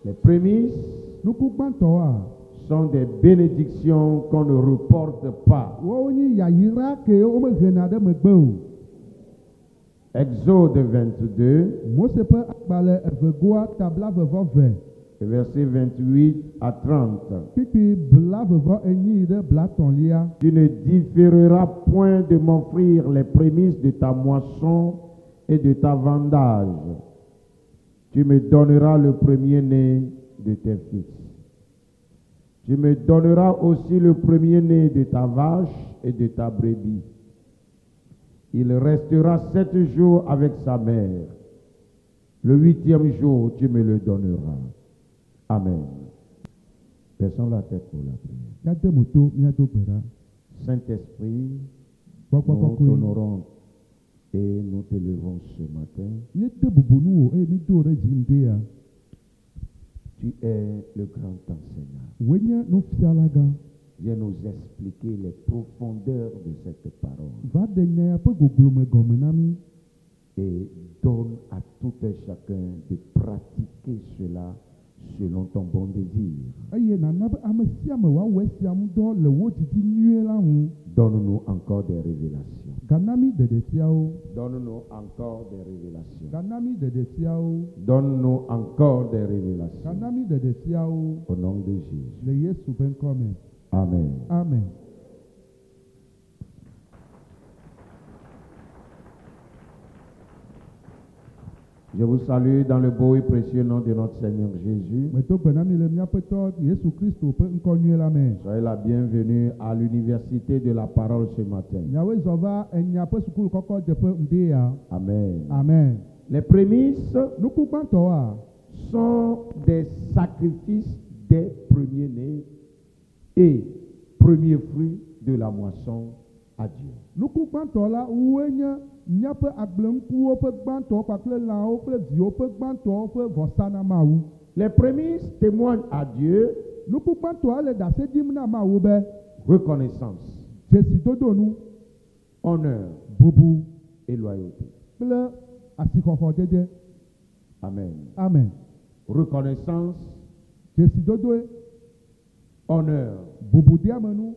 Les prémices nuku gbãtɔ sont des bénédictions qu'on ne reporte pas. woawo nye yayira ke womehena ɖe megbe o. Exode 22, Mose ƒe agbalẽ evegoa tabla-vevɔ-ve. versets 28 à 30. Kpikpi bla-vevɔ-enyi ɖe bla-tɔ̃lia. Tu ne différeras point de m'offrir les prémices de ta moisson et de ta vendage. Tu me donneras le premier-né de tes fils. Tu me donneras aussi le premier-né de ta vache et de ta brebis. Il restera 7 jours avec sa mère. Le 8e jour, tu me le donneras. Amen. Baissons la tête pour la prière. Yade moto miado gbe ɖa. Saint-Esprit, Gbɔgbɔ nous kɔkɔe. t'honorons et nous t'élevons ce matin. Míede bubu nu wò eye mído ɖe dzi ŋdie ya. Tu es le grand enseignant. Wòe nye nufiala gã. Viens nous expliquer les profondeurs de cette parole Va ɖe nya ya ƒe goglome gɔme na mí. et donne à tout un chacun de pratiquer cela selon ton bon désir. Eye nana be ame sia ame wòawɔ esia ŋu dɔ le wo didi nyuie la ŋu. Donne-nous encore des révélations. Gana mí ɖeɖe siawo. Donne-nous encore des révélations. Gana mí ɖeɖe siawo. Donne-nous encore des révélations. Gana mí ɖeɖe siawo. Au nom de Jésus. Le Yesu ƒe ŋkɔ me. Amen. Amen. Je vous salue dans le beau et précieux nom de notre Seigneur Jésus. Medo gbe na mí le míaƒe tɔ Yesu Kristo ƒe ŋkɔ nyuie la me. Soyez la bienvenue à l'université de la parole ce matin. Miawoe zɔ va enya ƒe sukulu kɔkɔ dzeƒe ŋdie ya. Amen. Amen. Les prémices Nuku gbãtɔa sont des sacrifices des premiers-nés et premiers fruits de la moisson à Dieu. nuku gbãtɔ la woe nye míaƒe agbleŋkuwo ƒe gbãtɔ kpakple lãwo kple viwo ƒe gbãtɔ ƒe vɔsa na Mawu. Les prémices témoignent à Dieu Nuku gbãtɔa le ɖase ɖim na Mawu be reconnaissance, dzesidodonu, honneur bubu et loyauté. kple asixɔxɔdede. Amen. Amen. Reconnaissance, Dzesidodoe, honneur bubudeamenu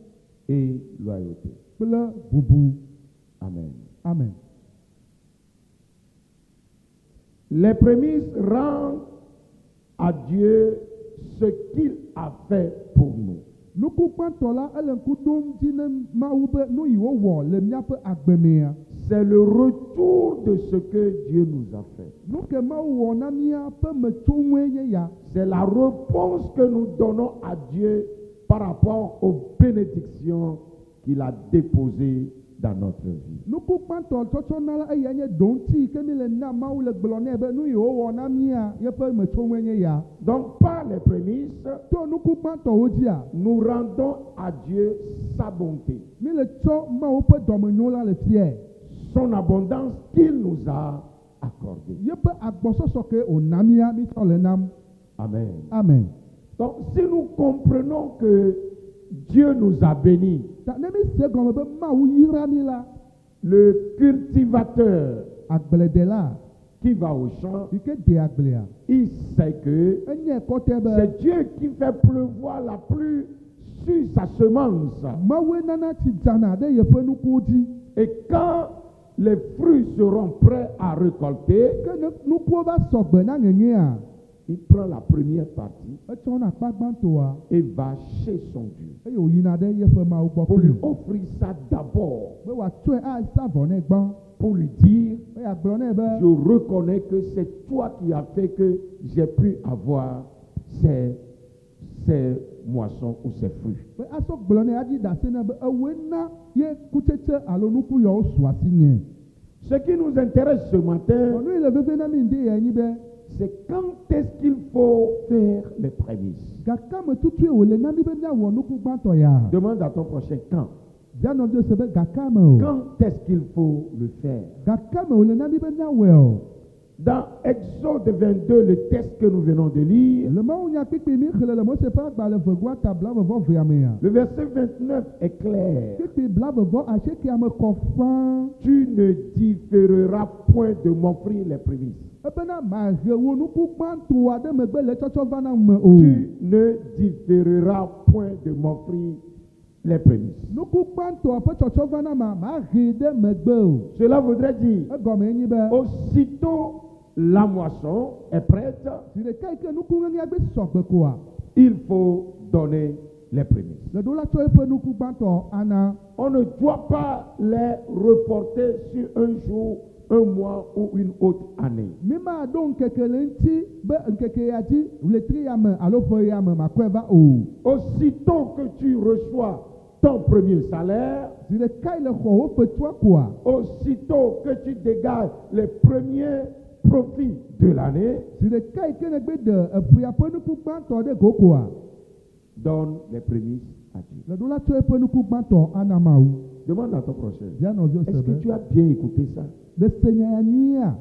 et loyauté. kple bubu. Amen. Amen. Les prémices rendent à Dieu ce qu'il a fait pour nous. Nuku gbãtɔ la ele ŋku ɖom dzi ne Mawu be nu yi wowɔ le míaƒe agbemea. C'est le retour de ce que Dieu nous a fait. Nu ke Mawu wɔ na míaƒe metsonue nye ya. C'est la réponse que nous donnons à Dieu par rapport aux bénédictions qu'il a déposées dans notre vie. Nuku gbãtɔ tsɔtsɔ na la eya nye doŋti ke mi le na Mawu le gblɔ nɛ be nu yi wowɔ na mía yeƒe metsonue nye ya. Donc par les prémices, To nuku gbãtɔwo dzia, nous rendons à Dieu sa bonté, mi le tsɔ Mawu ƒe dɔmenyo la le fiɛ. son abondance qu'il nous a accordée. Yeƒe agbɔsɔsɔ ke wòna mía mi tsɔ le nam. Amen. Amen. Donc si nous comprenons que Dieu nous a bénis, Ta ne mi se gɔme be Mawu yra mi la, le cultivateur agbledela qui va au champ, yi ke de agblea, il sait que enye kɔtɛ be c'est Dieu qui fait pleuvoir la pluie sur sa semence. Mawu nana tsi dzana ɖe yeƒe nukuwo dzi. Et quand les fruits seront prêts à récolter, Ke ne nukuwo va sɔgbe na ŋeŋea, il prend la première partie etsɔna akpa gbãtɔa et va chez son Dieu eye wòyina ɖe yeƒe Mawu gbɔ pour lui kpli offrir ça d'abord, be wòatsɔe asa vɔ nɛ gbã. pour lui dire, Eye agblɔ nɛ be je reconnais que c'est toi qui as fait que j'ai pu avoir ces moissons ou ces fruits. be asɔ gblɔ nɛ adzi ɖase nɛ be ewoe na ye kutsetse alo nuku yawo su asi nye. Ce qui nous intéresse ce matin, Nu yi le veve na mi ŋdi yɛ nyi be c'est quand est-ce qu'il faut faire les prémices. gaka me tutue wòle na mi be míawɔ nuku gbãtɔ ya. Demande à ton prochain quand. Bia nɔvio se be gaka me o. Quand est-ce qu'il faut le faire? Gaka me wòle na mi be míawɔe o. Dans Exode 22, le texte que nous venons de lire, Le mawunya kpikpi mi xlẽ le Mose ƒe agbalẽ vegoa tabla-vevɔ-vea mea. le verset 29 est clair. Kpikpi bla-vevɔ asiekea me kɔ fãa. Tu ne différeras point de m'offrir les prémices. ebena mahe wo nuku gbãtɔ aɖe megbe le tsɔtsɔ va na me o. Tu ne différeras point de m'offrir les prémices. Nuku gbãtɔ ƒe tsɔtsɔ va na ma mahe ɖe megbe o. Cela voudrait dire, Egɔme nye be aussitôt la moisson est prête, zi ɖeka yi ke nuku ŋeŋea gbe sɔgbe koa, il faut donner les prémices. le ɖo la tsɔ eƒe nuku gbãtɔ ana. On ne doit pas les reporter sur un jour, un mois ou une autre année. Mi maɖo ŋkeke le ŋuti be ŋkeke ya dzi ɣletri ya me alo ƒe ya me makɔe va o. Aussitôt que tu reçois ton premier salaire, Zi ɖeka yi le xɔwo fetua koa, aussitôt que tu dégages les premiers profits de l'année, zi ɖeka yi ke ne gbe ɖe eƒea ƒe nuku gbãtɔ ɖe go koa, donne les prémices à Dieu. le ɖo la tsɔ eƒe nuku gbãtɔ ana Mawu. Demande à ton prochain, Via nɔviwo se est-ce que be tu as bien écouté ça? le se nya ya nyuia,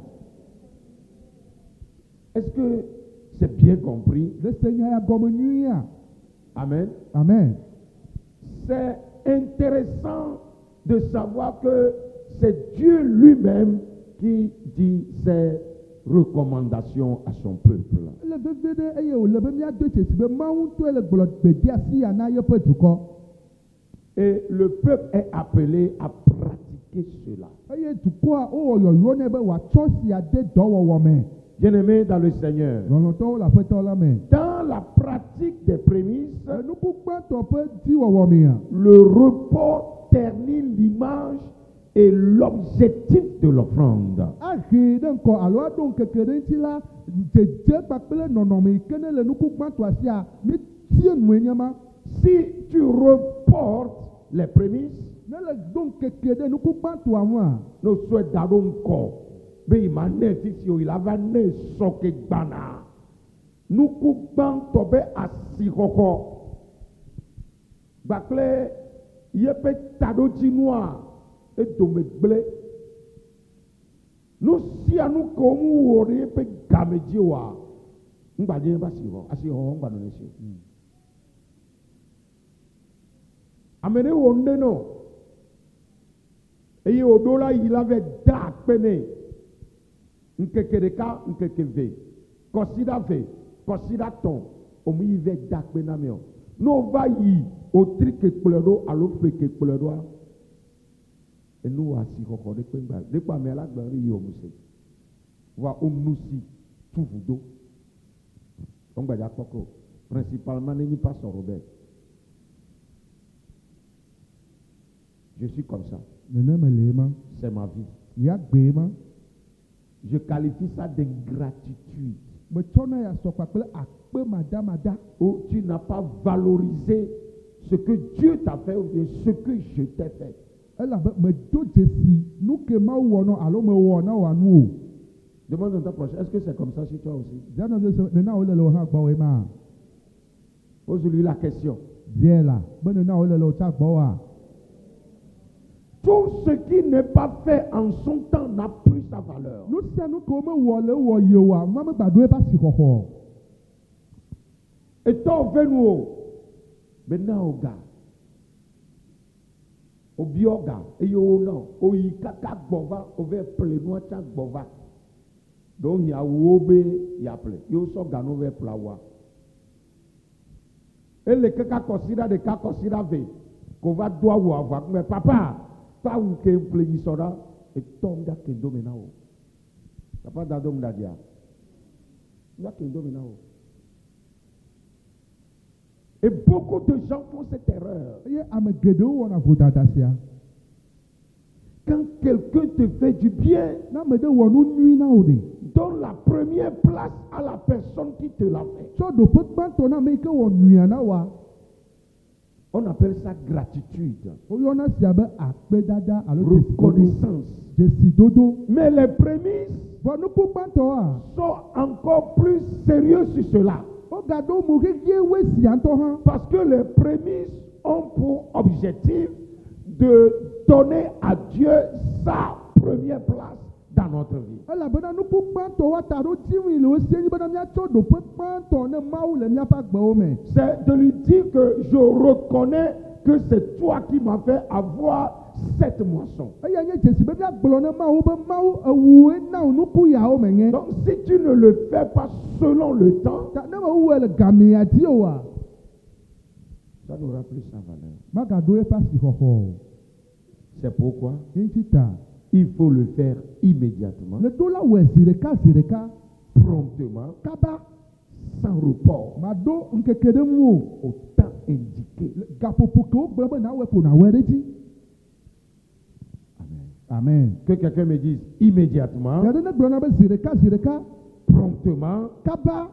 Est-ce que c'est bien compris? le se nya ya gɔme nyuia. Amen. Amen. C'est intéressant de savoir que c'est Dieu lui-même qui dit ces recommandations à son peuple. Ele veve ɖe eye wòle be míado dzesi be Mawu ŋutɔe le gblɔ gbedeasi ya na yeƒe dukɔ. Et le peuple est appelé à pratiquer cela. Eye dukɔa wowɔ yɔyɔ nɛ be wòatsɔ sia de dɔwɔwɔ me. Bien-aimés dans le Seigneur, Lɔlɔtɔwo le aƒetɔ la me. dans la pratique des prémices, Le nuku gbãtɔ ƒe dziwɔwɔ mea, le repos ternit l'image et l'objectif de l'offrande. ahe ɖe ŋkɔ alo aɖo ŋkeke ɖe ŋuti la, dzedze kpakple nɔnɔme yi ke ne le nuku gbãtɔa sia, míetie nue nye ma. Si tu reportes les prémices, Ne le ɖo ŋkeke ɖe nuku gbãtɔa ŋua, ne souhaite d'aɖo ŋkɔ be yi ma nɛ fisi o, yi la va nɛ sɔke gbana. Nuku gbãtɔ be asixɔxɔ gbakple yeƒe taɖodzinua edome gblẽ. Nu sia nu ke womu wɔ ɖe yeƒe game dzi oa, ŋgbadze yeƒe asixɔxɔ ŋgbadɔ ne si o. Ame ɖe wɔ nu ɖe nɔ eye wòɖo la yi la vɛ da akpe nɛ. Ŋkeke ɖeka, ŋkeke ve, kɔsiɖa ve, kɔsiɖa tɔ̃, wòmu yi vɛ da akpe na mɛ o. Ne wòva yi wòtri ke kplɔe ɖo alo ƒe ke kplɔe ɖoa, enu wɔ asixɔxɔ ɖe kpe ŋgba. Ɖekpo amea la gbe ɖe yi wò muse. Voa wònu si tu vudo. Ŋgbadza kpɔkɔ. Principalement ne nyi pastor Robert. Je suis comme ça. neneme le ema, C'est ma vie. ya gbe ma. Je qualifie ça d'ingratitude. Metsɔna ya sɔ kpakple akpe madamada. Où tu n'as pas valorisé ce que Dieu t'a fait ou bien ce que je t'ai fait. Elabe medo dzesi nu ke Mawu wɔ nɔ alo mewɔ na wòa nu o. Demande à ta prochaine, est-ce que c'est comme ça chez toi aussi? Via nɔviwo se nena wòle le wò hã gbɔ woe ma. Pose-lui la question. Zie la be nena wòle le wò tsa gbɔ wa. Tout ce qui n'est pas fait en son temps n'a plus sa valeur. Nu sia nu ke womewɔ le wɔ yewoa, ma megbaɖo eƒe asixɔxɔ. Et toi, venu o. Maintenant, au gars. Au bioga. Et yo non. Au yi kaka gbova. Au ve ple noa tcha gbova. Donc, il y a wobe, il y a ple. Yo so gano ve plawa. Et le kaka kosira de kaka kosira ve. Ko va doa wo avoir. Mais papa. Ta ou ke ple yi soda. Et tom da kendo menao. Papa da dom da dia. Da kendo menao. Et beaucoup de gens font cette erreur. Eye ame geɖewo wɔna vodada sia. Quand quelqu'un te fait du bien, Na ame ɖe wɔ nu nyui na wò ɖe. donne la première place à la personne qui te l'a fait. Tsɔ ɖoƒe gbãtɔ na ame yi ke wɔ nyuia na wòa. On appelle ça gratitude, Woyɔna sia be akpedada alo reconnaissance. dzesidodo. Mais les prémices Vɔ nuku gbãtɔa, sont encore plus sérieux sur cela. wogaɖo mo xexie woe sia ŋutɔ hã. Parce que les prémices ont pour objectif de donner à Dieu sa première place dans notre vie. Elabena nuku gbãtɔwoa ta ɖo dziwui le wo sie nyi bena míatsɔ ɖoƒe gbãtɔ ne Mawu le míaƒe agbewo me. C'est de lui dire que je reconnais que c'est toi qui m'as fait avoir cette moisson. eya nye dzesi be miagblɔ ne Mawu be Mawu ewue na wo nuku yawo me nye. Donc si tu ne le fais pas selon le temps, Ta ne me wue le gamea dzi oa, ça n'aura plus sa valeur. magado eƒe asixɔxɔ o. C'est pourquoi Eŋuti ta il faut le faire immédiatement, le do la wɔe zi ɖeka promptement, kaba sans report, maɖo ŋkeke ɖe ŋu o. au temps indiqué. Le gaƒoƒo ke wogblɔ be nawɔe ko nawɔe ɖe dzi. Amen. Amen. Que quelqu'un me dise immédiatement, Ɖe ne gblɔna be zi ɖeka promptement, kaba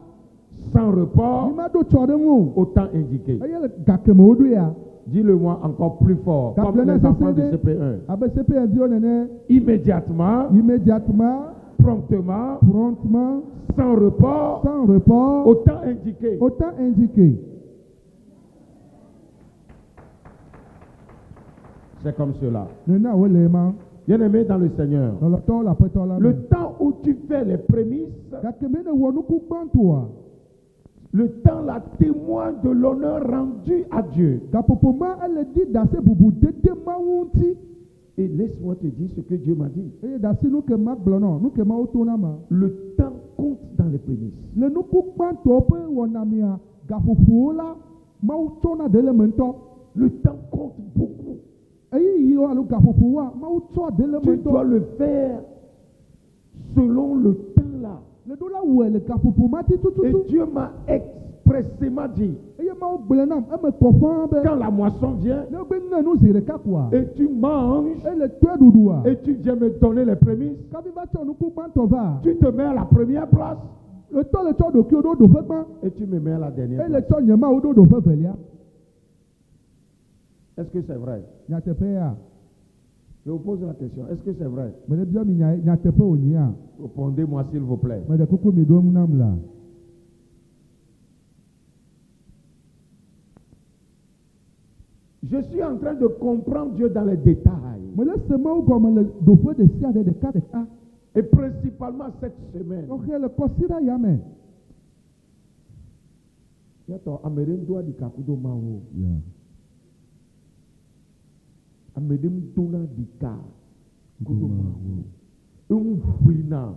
sans report, mi maɖo tsɔ ɖe ŋu o. au temps indiqué. Eye le gakemewo ɖo ya. Dis-le-moi encore plus fort, comme Gagblɔ na les enfants de sese ɖe CP1. abe CP1 nene. Immédiatement, Immédiatement, promptement, promptement, sans report, sans report, au temps indiqué. au temps indiqué. C'est comme cela. Nena wo le ma. Bien-aimé dans le Seigneur, Lɔlɔtɔ le aƒetɔ la me. le temps où tu fais les prémices, Gake me ne wɔ nuku gbãtɔa, le temps là témoigne de l'honneur rendu à Dieu. gaƒoƒo ma ele di dase bubu dede Mawu ŋuti. Et laisse-moi te dire ce que Dieu m'a dit. Eye dasi nu ke ma gblɔ nɔ, nu ke Mawu to na ma. Le temps compte dans les prémices. Le nuku gbãtɔ ƒe wɔnamea, gaƒoƒowo la, Mawu tsɔna ɖe le me ŋutɔ. Le temps compte beaucoup. Eyi yiwo alo gaƒoƒowoa, Mawu tsɔ ɖe le me Tu dois ŋutɔ. le faire selon le temps là. Le do la wɔe le gaƒoƒo ma ti Et tututu. Dieu m'a expressément dit, Eye Mawu gblɔ nam, eme kɔ ƒãa be. quand la moisson vient Ne be ŋe nu zi ɖeka koa, et tu manges ele tɔe ɖuɖua, et tu viens me donner les prémices, kafi va tsɔ nuku gbãtɔ va, tu te mets à la première place le tɔ le tsɔ ɖokuiwo ɖo ɖoƒe gbã, et tu me mets à la dernière eye le place. tsɔ nye Mawu ɖo ɖoƒe velia. Est-ce que c'est vrai? Nyateƒe ya, Je vous pose la question. Est-ce que c'est vrai? mele bia mi nyateƒe wònyia, Répondez-moi s'il vous plaît. meɖe kuku mi ɖo eŋu nam la. Je suis en train de comprendre Dieu dans les détails. Mele se Mawu gɔme le ɖoƒe ɖe sia ɖe ɖeka. Et principalement cette semaine. Tɔxɛ le kɔsiɖa ya me. Yàtọ̀ amèrè do adika kudo ma wo. Amèrè dona adika kudo ma wo. Ewuina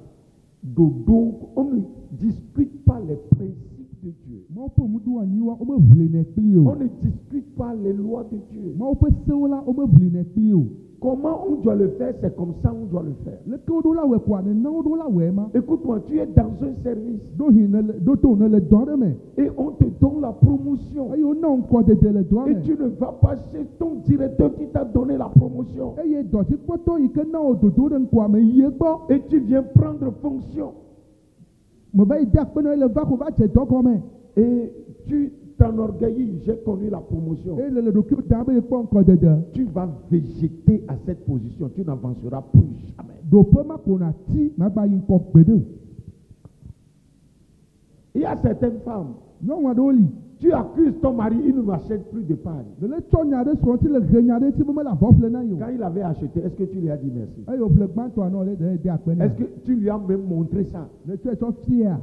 dodo. On ne discute pas les principes de Dieu. Mawu ƒe ŋuɖo anyiwa, wome ʋli nɛ kpli On o. ne discute pas les lois de Dieu. Mawu ƒe sewo la, wome ʋli nɛ kpli o. Comment on doit le faire, c'est comme ça on doit le faire. Leke woɖo la wɔe koa, nena woɖo la wɔe ma. Écoute-moi, tu es dans un service Ɖo to ne le dɔ ɖe me. et on te donne la promotion. Eye wona ŋkɔdede le dɔa Et me. tu ne vas pas chez ton directeur qui t'a donné la promotion. Eye dɔdzikpɔtɔ yi ke na wo dodo ɖe ŋkɔa me yie gbɔ. Et tu viens prendre fonction. Me va yi de akpe na ele va ko va dze dɔ gɔme. Et tu t'enorgueillis, j'ai connu la promotion. Eye le ɖokuiwo dam be kpɔ ŋkɔdede. Tu vas végéter à cette position. Tu n'avanceras plus jamais. Ɖoƒe ma ko na ti magba yi ŋkɔ gbeɖe o. Il y a certaines femmes, Nyɔnu aɖewo li. tu accuses ton mari, il ne m'achète plus de paille. Lele tsɔ nya ɖe srɔ̃ ŋuti le he nya ɖe ŋuti be mele avɔ ƒle na yi o. Quand il avait acheté, est-ce que tu lui as dit merci? Eye wòƒle gbãtɔa nɔ le de akpe nɛ. Est-ce que tu lui as même montré ça? Le tsɔe tsɔ fia.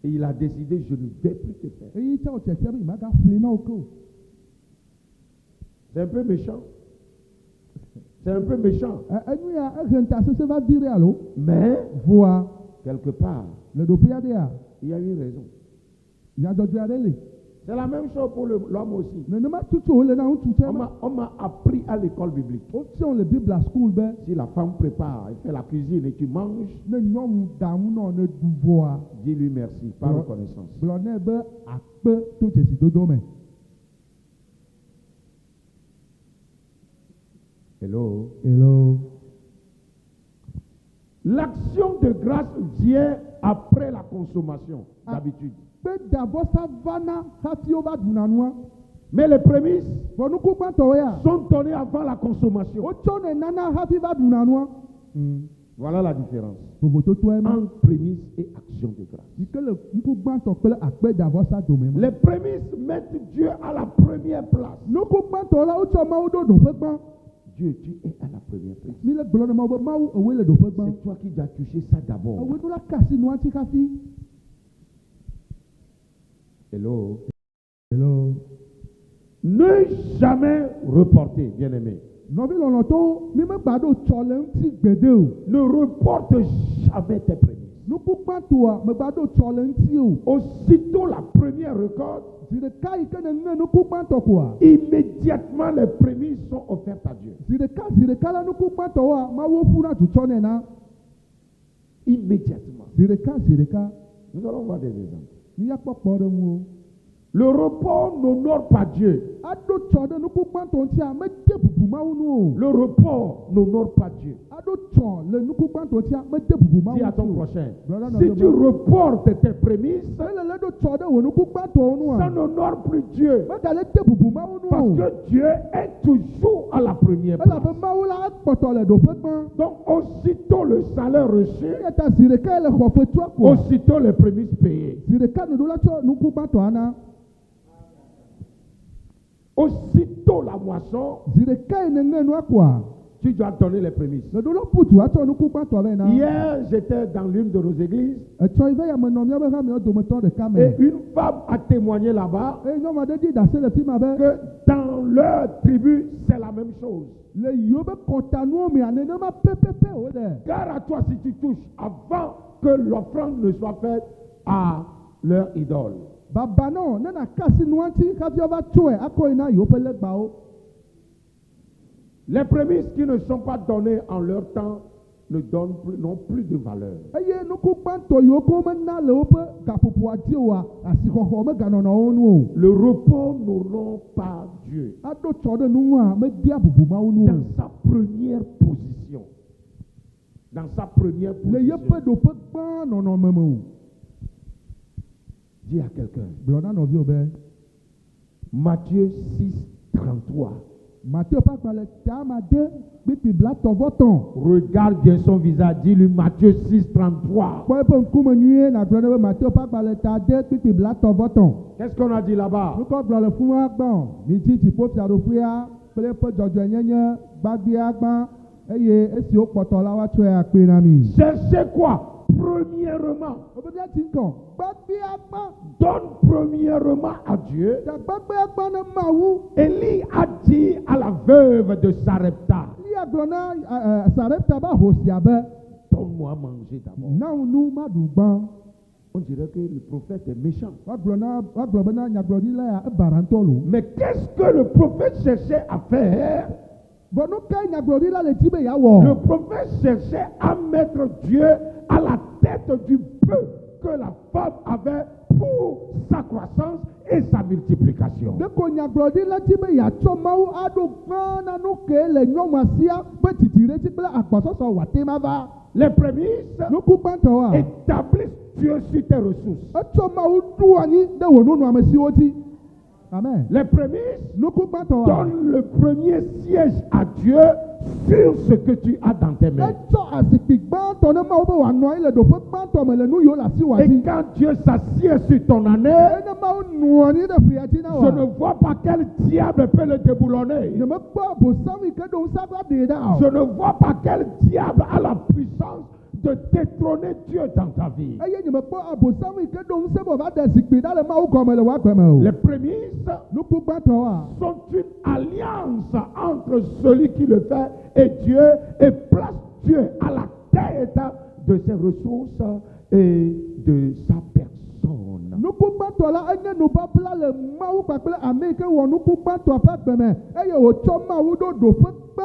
Et il a décidé, je ne vais plus te faire. Eye tsɔ tsɛtsɛ be yi maga ƒli na wo ke o. C'est un peu méchant. C'est un peu méchant. Enu ya ehe ŋutasesẽ va vi ɖe alo. Mais, Voa quelque part, le ɖoƒe aɖe ya, il y a une raison. nyadzɔdzɔ aɖe li. C'est la même chose pour l'homme aussi. Nenema tutu wòle na ŋutsu tsɛ ma. On m'a appris à l'école biblique. Wotiɔ le Biblia school be Si la femme prépare, elle fait la cuisine et tu manges, ne nyɔnu da ŋu nɔ ne ɖu voa, dis-lui merci, par reconnaissance. gblɔ nɛ be akpe to dzesidodo me. Hello. Hello. L'action de grâce vient après la consommation, Ah. d'habitude. Pe davɔsa vana hafi wova ɖuna nua. Mais les prémices Vɔ nuku gbãtɔwo ya, sont données avant la consommation. wotsɔ ne nana hafi va ɖuna nua. Voilà la différence Vovototoe ma. entre prémices et action de grâce. Yi ke le nuku gbãtɔ kple akpe davɔsa dome ma. Les prémices mettent Dieu à la première place. Nuku gbãtɔ la wotsɔ Mawu ɖo ɖoƒe gbã. Dieu, tu es à la première place. Mi le gblɔ ne Mawu be Mawu ewoe le ɖoƒe gbã. C'est toi qui dois toucher ça d'abord. Ewoe ɖo la kasi nua ŋuti hafi. Hello. Hello. Ne jamais reporter, bien-aimé. Nɔvi lɔlɔtɔwo mi megba ɖo tsɔ le ŋuti gbede o. Ne reporte jamais tes prémices. Nuku gbãtɔa megba ɖo tsɔ le ŋuti o. Aussitôt la première récolte, Zi ɖeka yi ke ne ŋe nuku gbãtɔ koa. immédiatement les prémices sont offertes à Dieu. Zi ɖeka le nuku gbãtɔwoa mawo ƒu na tutsɔ nɛ na. Immédiatement. Zi ɖeka. Nous allons voir des exemples. Míya kpɔkpɔ ɖe ŋu o. Le report n'honore pas Dieu. Aɖo tsɔ ɖe nuku gbãtɔ ŋutia mede bubu Mawu nu o. Le report n'honore pas Dieu. Aɖo tsɔ le nuku gbãtɔ ŋutia mede bubu Mawu Dis à ton ŋuti o. prochain, Brother, si no, tu no. reportes tes prémices, Ele ɖo tsɔ ɖe wò nuku gbãtɔwo nua. ça n'honore plus Dieu. Megale de bubu Mawu nu Parce o. que Dieu est toujours à la première place. Elabe Mawu la ekpɔtɔ le ɖoƒe gbã. Donc, aussitôt le salaire reçu, Eya ta zi ɖeka le xɔ fetua koa. aussitôt les prémices payées. Zi ɖeka nuɖo la tsɔ nuku gbãtɔ ana. Aussitôt la moisson, Zi ɖeka yi ne ŋe nua koa. tu dois donner les prémices. Neɖo la putu atsɔ nuku gbãtɔ vɛ na. Hier, j'étais dans l'une de nos églises Etsɔ yi vɛ ya menɔ míabe hã míawo dometɔ ɖeka me. et une femme a témoigné là-bas Eye nyɔnu aɖe di dase le fi ma be. que dans leur tribu, c'est la même chose. Le yiwo be kɔtanuwo mea nenema pɛpɛpɛ wo le. Gare à toi si tu touches avant que l'offrande ne soit faite à leur idole. Baba nɔ ne nakasi nua ŋuti hafi woava tsɔe akɔ yi na yewo ƒe legbawo. Les prémices qui ne sont pas données en leur temps n'ont plus de valeur. Eye nuku gbãtɔ yiwo ke womena le woƒe gaƒoƒoa dzi oa asixɔxɔ meganɔnɔ wo nu o. Le repos n'honore pas Dieu Aɖo tsɔ ɖe nua media bubu Mawu nu o. dans sa première position. Dans sa première Le yeƒe position. ɖoƒe gbã nɔnɔme me o. Dis à quelqu'un. Gblɔ na nɔviwo be Matthieu 6, 33. Mateo ƒe agbalẽ teamade kpikpi blatɔvɔtɔn. Regarde bien son visage. Dis-lui Matthieu 6, 33. Kpɔ eƒe ŋkume nyuie nagblɔ ne be Mateo ƒe agbalẽ teade kpikpi blatɔvɔtɔn. Qu'est-ce qu'on a dit là-bas? Nukɔ gblɔ le fu ma gbã. Midzi dziƒofiaɖoƒea kple eƒe dzɔdzɔenyenye gbagbea gbã eye esi wokpɔtɔ la woatsɔe akpe na mi. Cherchez quoi? Premièrement. Wobebia ti ŋkɔ gbagbea gbã. Donne premièrement à Dieu. Gbagbea gbã ne Mawu. Élie a dit à la veuve de Sarepta, Lia gblɔ na Sarepta be ahosia be donne-moi à manger d'abord. nawu nu maɖu gbã. On dirait que le prophète est méchant. Woagblɔ be na nyagblɔɖila ya ebara ŋutɔ lo. Mais qu'est-ce que le prophète cherchait à faire? Vɔ nu kae nyagblɔɖila le di be Le yeawɔ? prophète cherchait à mettre Dieu à la tête du peu que la femme avait pour sa croissance et sa multiplication. Deko nyagblɔɖila di be yeatsɔ Mawu aɖo gbã na nu ke le nyɔnua sia be dzidziɖetsi kple agbɔsɔsɔ wòate ma va. Les prémices Nuku gbãtɔa établissent Dieu sur tes ressources. etsɔ Mawu ɖo anyi ɖe wò nunɔamesiwo dzi. Amen. Les prémices Nuku gbãtɔa donnent le premier siège à Dieu sur ce que tu as dans tes mains. etsɔ azikpui gbãtɔ ne Mawu be wòanɔ anyi le ɖoƒe gbãtɔ me le nu yiwo le asiwòa Et dzi. quand Dieu s'assied sur ton année, Eye ne Mawu nɔ anyi ɖe ƒea dzi na je ne wòa. vois pas quel diable peut le déboulonner. Nyemekpɔ abosam yi ke ɖo ŋusẽ va ɖe ɖa Je o. ne vois pas quel diable a la puissance de détrôner Dieu dans ta vie. Eye nyemekpɔ abosam yi ke ɖo ŋusẽ be va ɖe zikpui ɖa le Mawu gɔme le woagbe me o. Les prémices Nuku gbãtɔa sont une alliance entre celui qui le fait et Dieu et place Dieu à la tête de ses ressources et de sa personne. nuku gbãtɔ la enye nubabla le Mawu kpakple ame yi ke wɔ nuku gbãtɔa ƒe agbe me eye wòtsɔ Mawu ɖo ɖoƒe gbã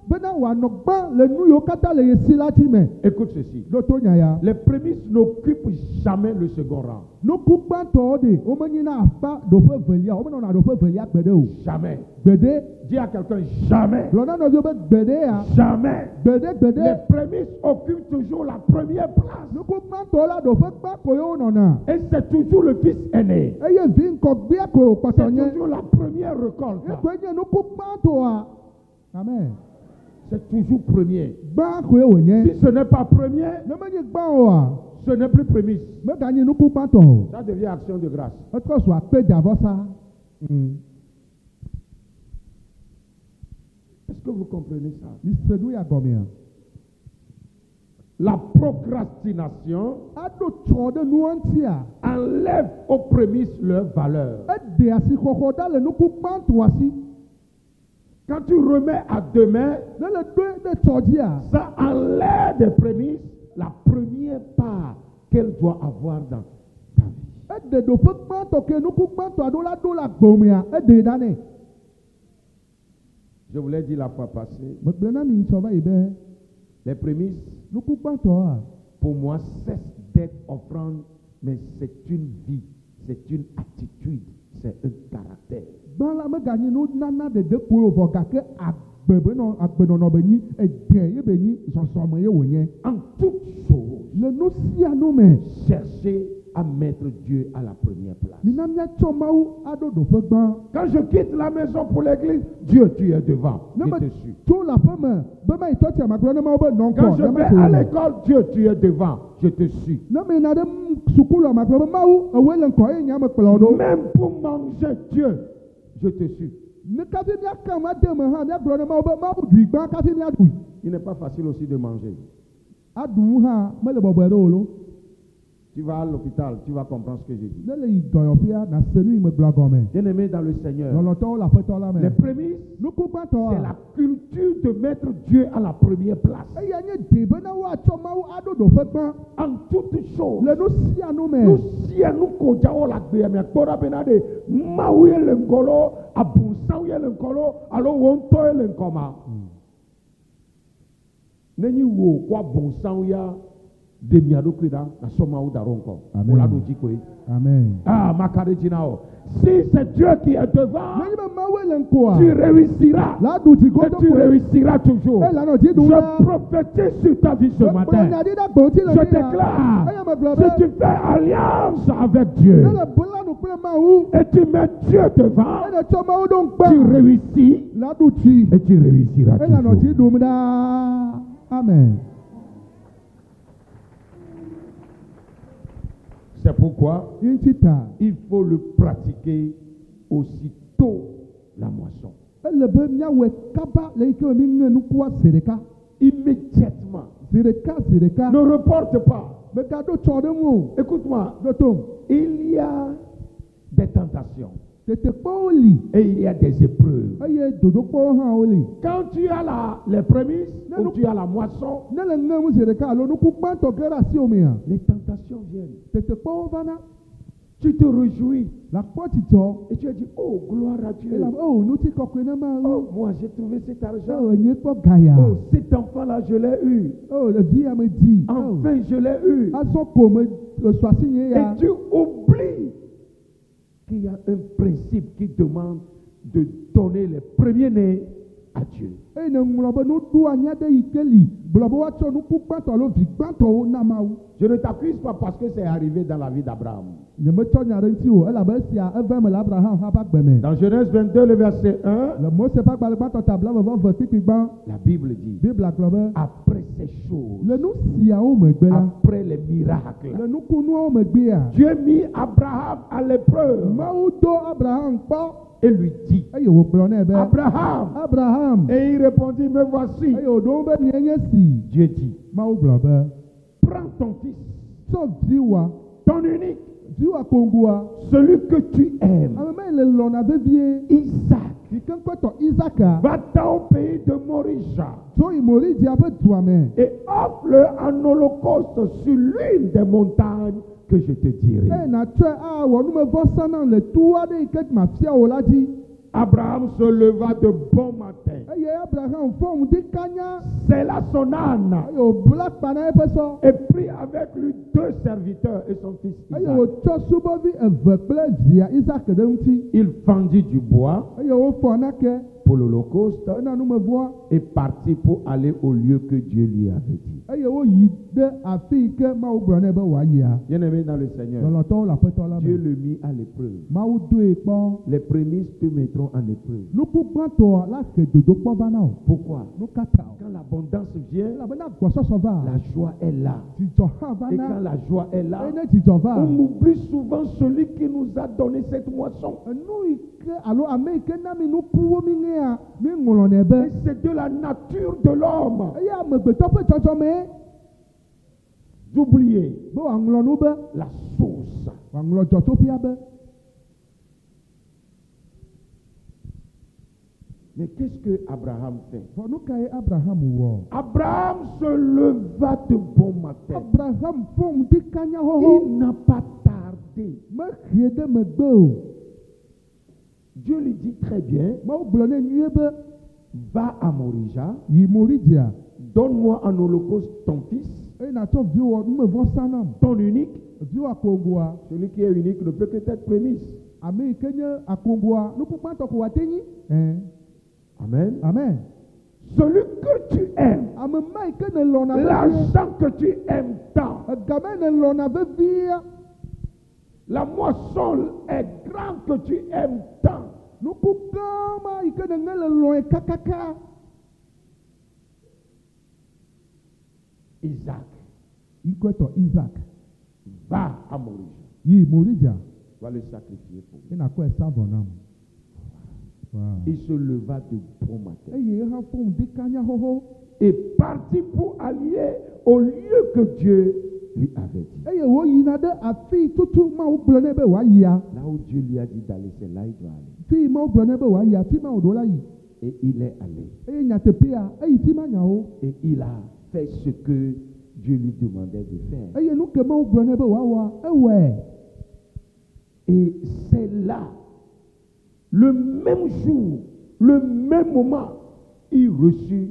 bena wòanɔ gbã le nu yiwo katã le ye si la dzi me. Écoute ceci. Ɖo to nya ya. Les prémices n'occupent jamais le second rang. Nuku gbãtɔwo ɖe womenyina afã ɖoƒe velia womenɔna ɖoƒe velia gbeɖe o. Jamais. Gbede. Dis à quelqu'un jamais. Gblɔ na nɔviwo be gbede ya. Jamais. Gbede Les gbede. prémices occupent toujours la première place. Nuku gbãtɔwo la ɖoƒe gbã ko ye wonɔna. Et c'est toujours le fils aîné. Eye vi ŋkɔgbea ko kpɔtɔ C'est nye. toujours la première récolte. Ekoe nye nuku gbãtɔa. Amen. C'est toujours premier. Gbã ko ye wònye. Si ce n'est pas premier, Ne menye gbã oa. ce n'est plus prémice. Meganyi nuku gbãtɔ o. Ça devient action de grâce. Etrɔ su akpe dzavɔsa. Est-ce que vous comprenez ça? Mise nu ya gɔmea. La procrastination aɖo tsɔ ɖe nua ŋuti a, enlève aux prémices leur valeur. eɖe asixɔxɔ ɖa le nuku gbãtɔ asi. Quand tu remets à demain, Ne le ɖoe ɖe tsɔ dzi a, ça enlève des prémices la première part qu'elle doit avoir dans ta vie. eɖe ɖoƒe gbãtɔ ke nuku gbãtɔ aɖewo la ɖo le agbomea, eɖe ɖa nɛ. Je vous l'ai dit la fois passée, Megblɔ na mi tsɔ va yi be les prémices, nuku gbãtɔa, pour moi, cessent d'être offrande, mais c'est une vie, c'est une attitude, c'est un caractère. gbã la meganyi nunana ɖeɖe koe vɔ gake agbenɔnɔ be nyi ede ye be nyi zɔzɔme ye wònye. En toute chose, Le nu sia nu me, cherchez à mettre Dieu à la première place. mina míatsɔ Mawu aɖo ɖoƒe gbã. Quand je quitte la maison pour l'église, Dieu, tu es devant, Ne je me te suis. tso le aƒe me be ma yi tɔtsia magblɔ ne Mawu be nɔ Quand ŋkɔ, je ne ma vais tso à o. l'école, Dieu, tu es devant, je te suis. Ne me yina ɖe sukulu magblɔ be Mawu ewoe le ŋkɔ eye nya me kplɔ ɖo. Même pour manger, Dieu, je te suis. Ne kafi míaka ma de me hã míagblɔ ne Mawu be Mawu ɖui gbã kafi míaɖui. Il n'est pas facile aussi de manger. Aɖu nu hã mele bɔbɔe ɖe o lo. Tu vas à l'hôpital, tu vas comprendre ce que je dis. Ne le yi dɔyɔƒea na se nu yi me gblɔ gɔme. Bien-aimé dans le Seigneur, Lɔlɔtɔwo le aƒetɔ la les me. prémices, Nuku c'est gbãtɔa, la culture de mettre Dieu à la première place. eya nye de be na woatsɔ Mawu aɖo ɖoƒe gbã En toutes choses. le nu sia nu me. Nu sia nu ko dzawo le agbea mea kpɔɖa bena ɖe Mawu ye le ŋgɔ lo, abunsawo ye le ŋgɔ lo, alo wo ŋutɔ ye le ŋgɔ ma. Nenyi wo kɔ abunsawo ya de mia ɖokui ɖa nasɔ Mawu da ɖo ŋgɔ. Amen. Wo la ɖo dzi koe. Amen. Ah, maka ɖe dzi na wo. Si c'est Dieu qui est devant, Nenyi be Mawu le ŋkɔa, tu réussiras. la ɖu dzi Et godo tu koe. réussiras toujours. Elanɔ dzi ɖum la. Je prophétise sur ta vie ce Megblɔ matin. nya ɖi ɖe gbɔti le Je fi ya. déclare, Eye megblɔ si tu be fais alliance avec Dieu ne le bla nu kple Mawu, et tu mets Dieu devant, ene tsɔ Mawu ɖo tu ŋkpa. réussis La ɖu tsi. et tu réussiras Elanɔ dzi toujours. ɖum ɖaa. Amen. C'est pourquoi Ŋuti ta. il faut le pratiquer aussitôt la moisson. Ele be míawɔe kaba le yi ke me míŋe nukua zi ɖeka. Immédiatement. Zi ɖeka zi ɖeka. Ne reporte pas. Megaɖo tsɔ ɖe ŋu o. Écoute-moi, Ɖo tom. il y a des tentations Tetekpɔwo li. et il y a des épreuves. Eye dodokpɔwo hã wo li. Quand tu as les prémices Non, ou tu as la moisson, Ne le ŋem zi ɖeka alo nuku gbãtɔ ge ɖe asi wo mea, les tentations viennent. tetekpɔwo vana. Tu te réjouis La kpɔ dzidzɔ. et tu as dit, oh, gloire à Dieu. Ela be o nuti kɔkɔe ne ma Oh, wo. moi j'ai trouvé cet argent. O nye kpɔ gaya. Oh, cet enfant-là, je l'ai eu. O ɖevi ya me di. Enfin, je l'ai eu. Azɔ ko me sɔ asi nye Et ya. tu oublies qu'il y a un principe qui demande de donner les premiers-nés à Dieu. Eye ne ŋlɔ be nuɖu anya ɖe yi ke li. Gblɔ be woatsɔ nuku gbãtɔ alo vi gbãtɔwo na Mawu. Je ne t'accuse pas parce que c'est arrivé dans la vie d'Abraham. Nyemetsɔ nya ɖe ŋuti o elabe esia eve me le Abraham hã ƒe agbe me. Dans Genèse 22, le verset 1, Le Mose ƒe agbalẽ gbãtɔ ta blaveve kpikpi gbã. la Bible dit, Bibla gblɔ be après ces choses, le nu siawo megbe la, après les miracles, le nukunuawo megbea, Dieu mit Abraham à l'épreuve Mawu do Abraham kpɔ et lui dit, eye wògblɔ nɛ be Abraham, Abraham et il répondit, me voici. eye wòɖo be nye nye si. Dieu dit, Mawu gblɔ be prends ton fils, tsɔ viwòa ton unique, viwòa kongua celui que tu aimes, ame me le lɔna vevie Isaac, yi ke ŋkɔtɔ Isaka va-t'en au pays de Morisha tso yi Morizia ƒe dua me et offre-le en holocauste sur l'une des montagnes que je te dirai. eye nàtsɔe awɔ numevɔsa na le tu aɖe yi ke mafia wò la dzi. Abraham se leva de bon matin, Eye Abraham fɔ ŋdi kanya sella son âne eye wòbla kpa na eƒe sɔ et prit avec lui 2 serviteurs et son fils eye Isaac. wòtsɔ subɔvi eve kple via Isaac ɖe ŋuti Il fendit du bois eye wofɔ nake pour l'holocauste ena numevɔa et partit pour aller au lieu que Dieu lui avait dit. eye woyi ɖe afi yi ke Mawu gblɔ nɛ be wòayia. Bien-aimé dans le Seigneur, Lɔlɔtɔwo le aƒetɔ la Dieu me. le mit à l'épreuve. Mawu doe kpɔ. Les prémices te mettront en épreuve. Nuku gbãtɔ la he dodokpɔ va na o. Pourquoi? Nu kata o. Quand l'abondance vient, Elabena gbɔsɔsɔ va. la joie est là. Dzidzɔ hã va Et quand na. la joie est là, Eye ne dzidzɔ va. on oublie souvent celui qui nous a donné cette moisson. Nu yi ke alo ame yi ke na mi nukuwo mi ŋea mi ŋlɔ nɛ Et be. c'est de la nature de l'homme. Eye amegbetɔ ƒe dzɔdzɔme d'oublier be wòaŋlɔ nu be la source. wòaŋlɔ dzɔtsoƒea be. Mais qu'est-ce que Abraham fait? Vɔ nu ka ye Abraham wɔ? Abraham se leva de bon matin. Abraham fɔ ŋdi kanya xoxo. Il n'a pas tardé. Mexie ɖe megbe o. Dieu lui dit très bien, Mawu gblɔ nɛ nyuie be va à Morija, yi Moridia donne-moi en holocauste ton fils, eye nàtsɔ viwò numevɔsa nam. ton unique. Viwò akongoa. Celui qui est unique ne peut que être prémisse. Ame yi ke nye akongoa nukukpãtɔ ko wòate nyi. Amen. Amen. Celui que tu aimes, Ame ma yi ke ne lɔna vevie. l'argent que tu aimes tant, Egame ne lɔna vevie. la moisson est grande que tu aimes tant. Nuku gã ma yi ke ne ŋe le lɔe kakaka. Isaac, Ikɔtɔ Isaac. va à Morija. Yi Moridia. Va le sacrifier pour lui. Eye nàkɔe sa vɔ nam. Wow. Il se leva de bon matin Eye hã fɔ ŋdi kanya xoxo. et partit pour aller au lieu que Dieu lui avait dit. Eye woyina ɖe afi tutu Mawu gblɔ nɛ be wòayia. Là où Dieu lui a dit d'aller, c'est là il doit aller. Fi Mawu gblɔ nɛ be wòayia, afi ma wòɖo la yi. Et il est allé. Eye nyateƒea, eyi fi ma nyawo. Et il a fait ce que Dieu lui demandait de faire. Eye nu ke Mawu gblɔ nɛ be wòawɔa, ewɔe. Et c'est là, le même jour, le même moment, il reçut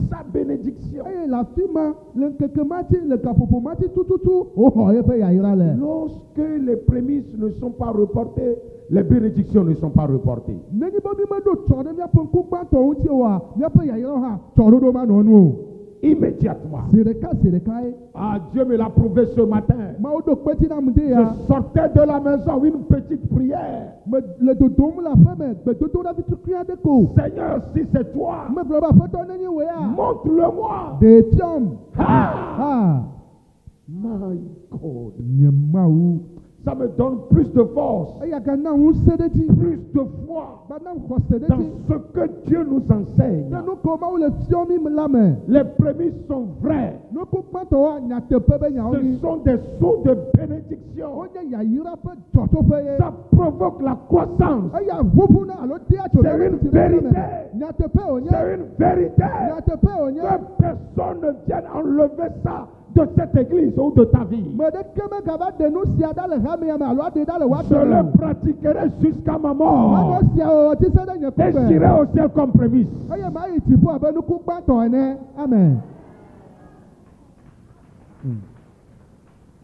sa bénédiction. Eye le afi ma, le ŋkeke ma dzi, le gaƒoƒo ma dzi tututu, woxɔ yeƒe yayra le. Lorsque les prémices ne sont pas reportées, les bénédictions ne sont pas reportées. Nenye be mi meɖo tsɔ ɖe miaƒe ŋku gbãtɔwo ŋuti oa, miaƒe yayrawo hã tsɔɖoɖo ma nɔ nu o. Immédiatement. Zi ɖeka ye. Ah, Dieu me l'a prouvé ce matin. Mawu ɖo kpetsi nam de ya. Je sortais de la maison, une petite prière. Me le dodom le aƒe me, gbedodoɖa tukui aɖe ko. Seigneur, si c'est toi, Megblɔ be aƒetɔ nenye wòe ya. montre-le-moi. Ɖe fiɔm. Ah! My God. Nye Mawu. Ça me donne plus de force, Eya gana ŋusẽ ɖe dzi. plus de foi Bana xɔse ɖe dans dzi. ce que Dieu nous enseigne. Ne nu ko Mawu le fiɔm mi la me. Les prémices sont vraies. Nuku gbãtɔwoa nyateƒe be nyawo Ce nyi. sont des sceaux de bénédiction. Wonye yayra ƒe dzɔtsoƒe ye. Ça provoque la croissance. Eya ʋuʋuna alo dea tso C'est ɖe une titi ɖe me. vérité. Nyateƒe wònye. C'est une vérité. Nyateƒe wònye. Que personne ne vienne enlever ça de cette église ou de ta vie. Me ɖeke megava ɖe nu sia ɖa le hamea me alo aɖe ɖa le Je woaƒe me le o. pratiquerai jusqu'à ma Manɔ mort. sia o ti se ɖe nye Et kuƒe. j'irai au ciel comme prémisse. Eye ma yi dziƒo abe nuku gbãtɔ ene. Amen.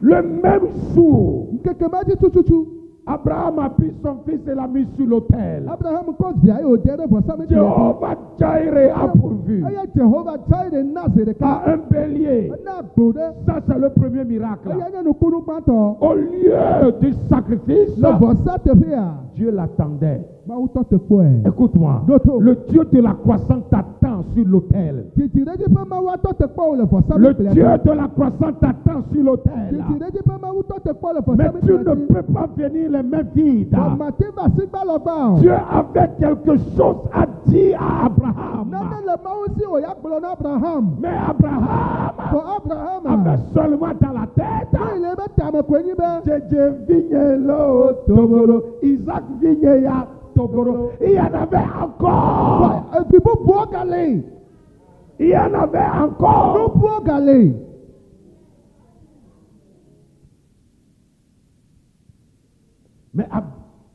Le même jour, Nkeke ma dzi tututu. Abraham a pris son fils et l'a mis sur l'autel. Abraham kɔ via ye wòde ɖe vɔsamlekpui dzi. Jéhovah Jireh a pourvu Eye Jehova Jireh na zi à ɖeka. un bélier. Na agbo ɖe. Ça, c'est le premier miracle. Eya nye nukunu gbãtɔ. Au lieu du sacrifice, Le vɔsa teƒea. Dieu l'attendait. Mawu tɔ te kpɔe. Écoute-moi, Doto. le Dieu de la croissance t'attend sur l'autel. Titiɖedzi ƒe Mawu atɔ te kpɔ wo le Le vɔsamlekpuia Dieu dzi. de la croissance t'attend sur l'autel. Titiɖedzi ƒe Mawu tɔ te kpɔ le Mais tu vɔsamlekpuia ne dzi. peux pas venir les mains vides. Mate va si gbalɔ gba o. Dieu avait quelque chose à dire à Abraham. Nane le Mawu si o ya gblɔ na Abraham. Mais Abraham Fɔ Abraham. avait seulement dans la tête. Ne le be tame koe nyi be. Djedje vigne lo togoro, Isaac vigne ya togoro. Il y en avait encore. Evi bubuwo gale. Il y en avait encore. Nubuwo gale.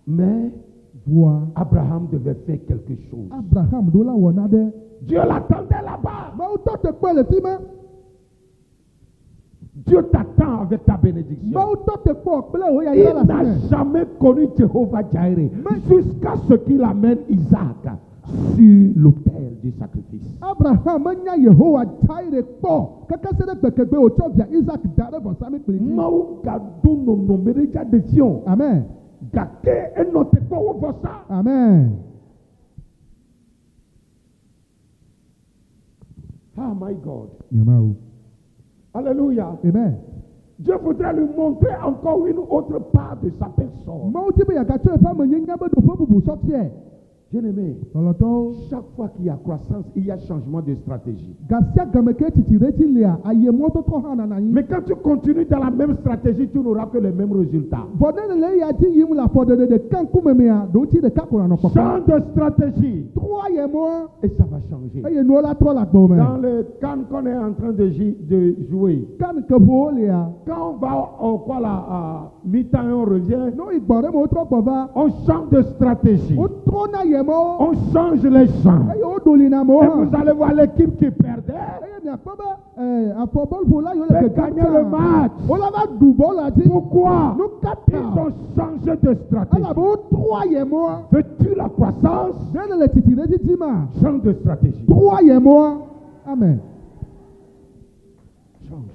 Mais Voa. Abraham devait faire quelque chose. Abraham ɖo la wɔna ɖe. Dieu l'attendait là-bas. Mawu tɔ te kpɔ le fi ma. Dieu t'attend avec ta bénédiction. Mawu tɔ te kpɔ kple wo Il yayra le n'a asi me. jamais connu Jéhovah Jireh jusqu'à ce qu'il amène Isaac sur l'autel du sacrifice. Abraham menya Yehowa Jireh kpɔ keke se ɖe gbekegbe wòtsɔ via Isaac da ɖe vɔsamlekpui dzi. Mawu gado nɔnɔmeɖedza de fiɔ Amen. gake enɔ teƒe wo vɔsa. Amen. Ah my God. Nye Mawu. Alléluia. Amen. Dieu voudrait lui montrer encore une autre part de sa personne. Mawu di be yagatsɔ eƒe amenyenya be ɖoƒe bubu sɔtiɛ. Bien-aimé, Lɔlɔtɔwo. chaque fois qu'il y a croissance, il y a changement de stratégie. Gasia game ke titire lia ayemɔtɔtɔ hã nana anyi. Mais quand tu continues dans la même stratégie, tu n'auras que les mêmes résultats. Bɔdɛ le ya ti yim la fɔdede de kan kume mea do ti de kako na nɔkɔkɔ. Change de stratégie Trɔ ayemɔ et ça va changer. eye nuwo la trɔ la gbɔ me. Dans le camp qu'on est en train de jouer, Kan keƒo lia. quand on va au quoi là, à mi-temps et on revient, No igbɔ ɖe me wotrɔ gbɔ va. on change de stratégie. Wotrɔ na yemɔ. On change les champs. Eye woɖoli na amewo Et hã. vous allez voir l'équipe qui perdait. Eye miakpɔ be afɔbɔlƒola yiwo le Fait keke gagner le match. Wola va du bɔla dzi. Pourquoi? Nu Ils katã. ont changé de stratégie. Elabe wotrɔ ayemɔ. Veux-tu la croissance? Ne le titire titi ma. Change de stratégie. Trɔ ayemɔ. Amen. Change.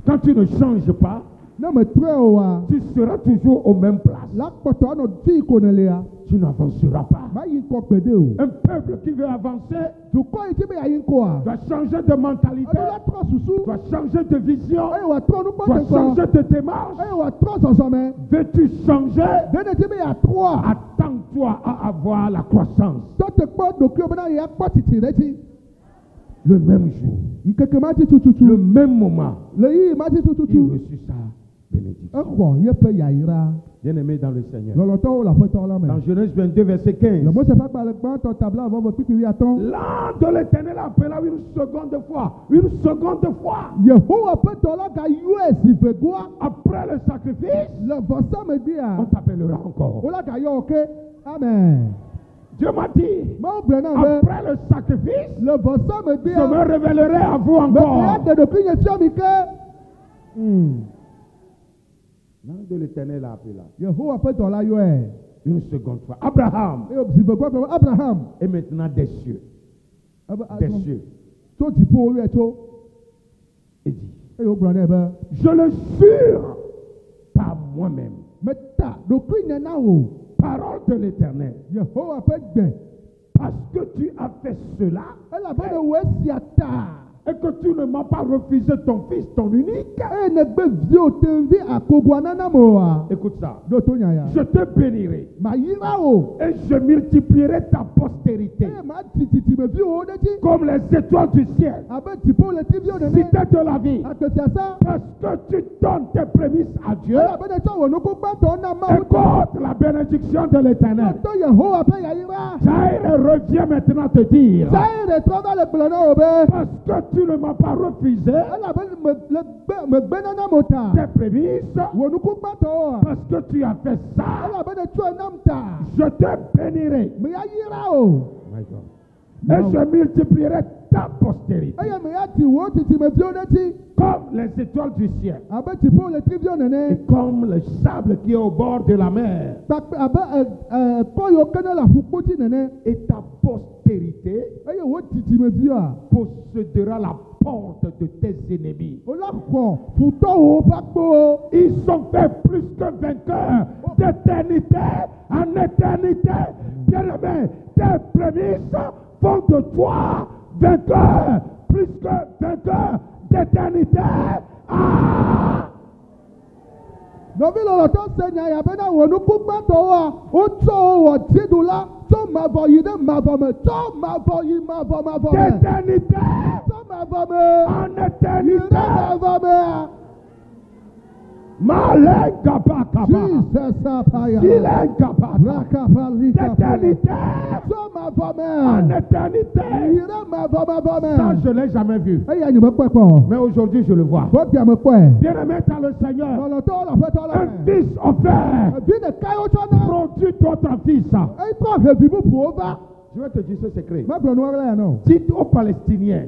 Quand tu ne changes pas, Ne me trɔe o wa. tu seras toujours aux mêmes places. La kpɔtɔ anɔ fi ko ne lia. Tu n'avanceras pas. Ma yi ŋkɔ gbe de o. Un peuple qui veut avancer Dukɔ yi ti be yayi ŋkɔa. doit changer de mentalité, Ɔdo la trɔ susu. doit changer de vision, Eye wa trɔ nukpɔ doit te changer kɔ. de démarche. Eye wa trɔ zɔzɔmɛ. Veux-tu changer? Dene ti be ya trɔa. Attends-toi à avoir la croissance. Tɔ te kpɔ dokuyo bena ya kpɔ titire ti. Le même jour, Nkeke ma ti le tututu. même moment, Le yi ma ti il tututu. reçut sa bénédiction. Exɔ yeƒe yayira. Bien-aimé dans le Seigneur. Lɔlɔtɔwo le aƒetɔ la me. Dans Genèse 22, verset 15. Le Mose ƒe agbalẽ gbãtɔ tabla avɔ kpikpi atɔ. L'ange de l'Éternel appela une seconde fois. Une seconde fois. Yehowa ƒe dɔla gayɔe zi vegoa. Après le sacrifice, Le on vɔsamedia. t'appellera encore. Wola gayɔ ke. Amen. Dieu m'a dit, Mawu gblɔ na be. après le sacrifice, Le je vɔsamedia. me révélerai à vous Me ya encore. de ɖokui nye fiɔ mi ke. L'ange de l'Éternel a appelé Yehowa ƒe dɔla yɔe. une seconde fois. Abraham. Eye zi vegoa gblɔ be Abraham. Et maintenant des cieux. Des cieux. Tso dziƒo yɔe tso. Et dit, Eye wogblɔ nɛ be. je le jure par moi-même. Meta ɖokui nye na wo. Parole de l'Éternel. Yehowa ƒe gbe. Parce que tu as fait cela Elabena wo esia ta. et que tu ne m'as pas refusé ton fils, ton unique. Eye negbe viwo teŋvi akogoa nana me oa. Écoute ça. Ɖo to nya ya. Je te bénirai Mayira wo. et je multiplierai ta postérité Eye ma titime viwo ɖe dzi. comme les étoiles du ciel. Abe dziƒo le ti viwo nene. Cité de la vie. Akpesiasa. Parce que tu donnes tes prémices à Dieu. Elabena tsɔ wò nuku gbãtɔ na Mawu ta. Écoute la bénédiction de l'Éternel. To Yehowa ƒe yayira. Jair revient maintenant te dire. Zaire trɔ va le gblɔ na wo be. Parce que tu ne m'as pas refusé Elabena megbe nana mo ta. tes prémices. Wò nuku gbãtɔwoa. Parce que tu as fait ça. Elabena tsɔe nam ta. Je te bénirai. Me yayira o. Et je multiplierai ta postérité Eye me ya ti wò titime viwo ɖe dzi. comme les étoiles du ciel Abe dziƒo le ti viwo et nene. comme le sable qui est au bord de la mer. Kpakpe abe kɔ yiwo ke ne le aƒukpo dzi nene. Et ta postérité Eye wò titime viwoa. possédera la porte de tes ennemis. Wola xɔ futɔwo ƒe akpowo. Ils sont faits plus que vainqueurs d'éternité en éternité. Bien-aimé, tes prémices font de toi vainqueur, plus que vainqueur d'éternité. Ah! Nɔvi lɔlɔtɔ se nya ya bena wò nuku gbãtɔwoa wotsɔ wo wɔ dziɖu la tso mavɔ yi ɖe mavɔ me tso mavɔ yi mavɔ me D'éternité tso mavɔ me en yi ɖe éternité. mavɔ mea. Malekabakaba. Jesus apaya. Silekabaka. Rakapa likapa. D'éternité Tso mavɔ en me éternité. yi ɖe mavɔ Ça, me. je ne l'ai jamais vu. Eya nye mekpɔe kpɔ. Mais aujourd'hui, je le vois. Fɔ bia mekpɔe. Bien-aimé dans le Seigneur, Lɔlɔtɔwo le aƒetɔ la un me. fils offert. Vi ɖeka yiwo tsɔ na. Produit d'autres fils. Etrɔ hevi bubuwo va. Je vais te dire ce secret. Megblɔ nu wɔwɔ la ya nɔ. Dites aux Palestiniens.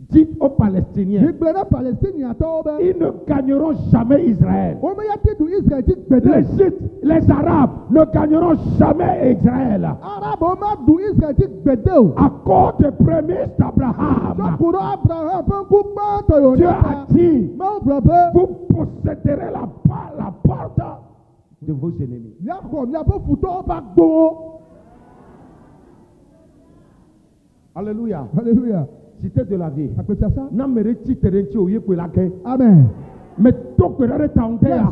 Dites aux Palestiniens. Migblɔ na Palestiniatɔwo be. Ils ne gagneront jamais Israël. Womeya ti du Israel dzi Les gbede. Sites, les Arabes ne gagneront jamais Israël. Arabewo ma du Israel dzi gbede o. À cause des prémices d'Abraham. Sɔku ɖo Abraham ƒe ŋku gbãtɔ yiwo Dieu ne a ta. dit, Mawu gblɔ be. vous posséderez la porte de vos ennemis. Miaxɔ miaƒe futɔwo ƒe agbowo. Alléluia. Hallelujah. Cité de la vie. Akpesiasa. Na mere titere nti oye kwe la ke. Amen. Me to kwe re ta onke ya.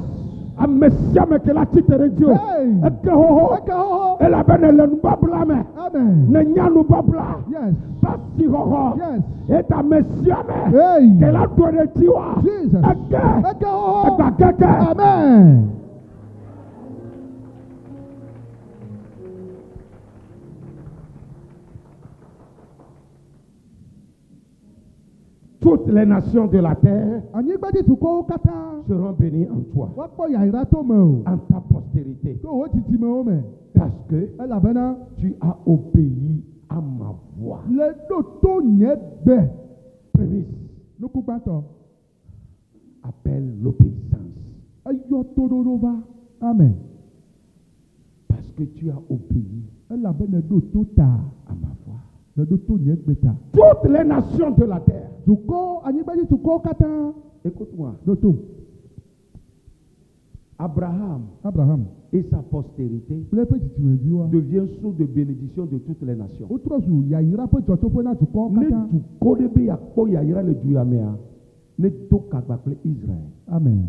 Amesiame ke la titere dio. Hey. Eke hoho. Eke hoho. Ela bene le nubabla me. Amen. Ne nyanu babla. Yes. Basi hoho. Yes. Eta mesiame. Hey. Ke la dore tiwa. Jesus. Eke. Eke hoho. Eka keke. Amen. Toutes les nations de la terre Anyigbaji tukọ kata. seront bénies en toi, Wakpọ yàrá tó mọ o. en ta postérité, Tó o titi mọ o mẹ. parce que Elabena tu as obéi à ma voix. le do tó nyẹ gbẹ. Prémisse, Nukugbatọ. appelle l'obéissance, Eyọ tododo va. Amen. parce que tu as obéi Elabena do tó ta. à ma voix. Le do tó nyẹ gbẹ ta. Toutes les nations de la terre, Tukọ anyigbaji tukọ kata. écoute-moi, Do tó. Abraham Abraham. et sa postérité Kple pe titi wẹ̀ bi wa. devient source de bénédiction de toutes les nations. O trɔ su yayira pe dzɔtso pe na tukɔ Ne kata. dukɔ ɖe be yakpɔ yayra le du ya mea, ne do kagba kple Israël. Amen.